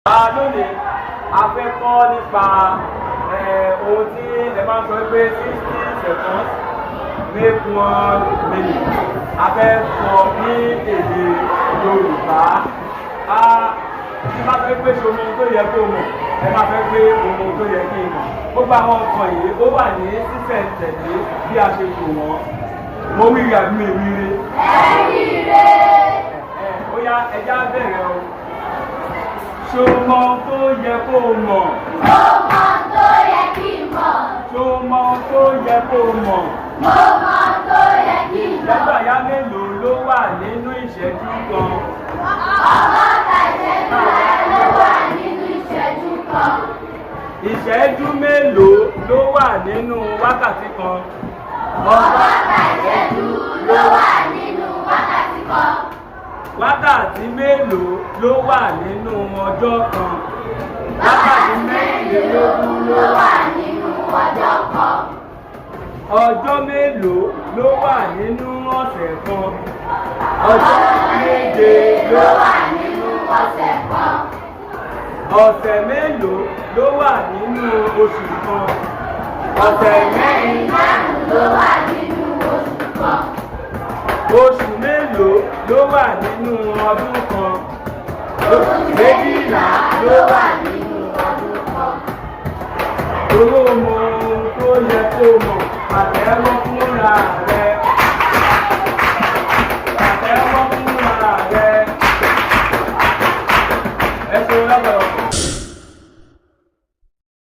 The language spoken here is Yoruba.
Lónìí a fẹ́ kọ́ nípa ohun tí ẹ máa ń sọ pé 60 seconds make 1 minute. A fẹ́ sọ ní èdè Yorùbá. Tí bá fẹ́ pé ṣomi tó yẹ kó mọ̀, ẹ máa fẹ́ pé ohun tó yẹ kí n mọ̀. Gbogbo àwọn nǹkan yìí ó wà ní sísẹ̀ntẹ̀lé bí a ṣe tò wọ́n. Mo wíri àbí mi wíri? Ẹ wíre. Ó yá ẹja bẹ̀rẹ̀ o. Ṣo mọ tó yẹ kó mọ̀? Mo mọ tó yẹ kí n mọ̀. Ṣo mọ tó yẹ kó mọ̀? Mo mọ tó yẹ kí n mọ̀. Ìdágbàyá mélòó ló wà nínú ìṣẹ́jú kan? Ọgọ́ta ìṣẹ́jú rẹ̀ ló wà nínú ìṣẹ́jú kan. Ìṣẹ́jú mélòó ló wà nínú wákàtí kan? Ọgọ́ta ìṣẹ́jú ló wà nínú wákàtí kan. Wákàtí mélòó ló wà nínú ọjọ́ kan? Wákàtí mẹ́rìnlélógún ló wà nínú ọjọ́ kan. Ọjọ́ mélòó ló wà nínú ọ̀sẹ̀ kan? Ọjọ́ méje ló wà nínú ọ̀sẹ̀ kan. Ọ̀sẹ̀ mélòó ló wà nínú oṣù kan? Ọ̀sẹ̀ mẹ́rin márùn-ún ló wà nínú oṣù kan. Oṣù mélòó ló wà nínú ọdún kan? Oṣù méjìlá ló wà nínú ọdún kan. Olóòmọ ohun tó yẹ kó mọ̀, àtẹ́wọ́ fúnra rẹ̀.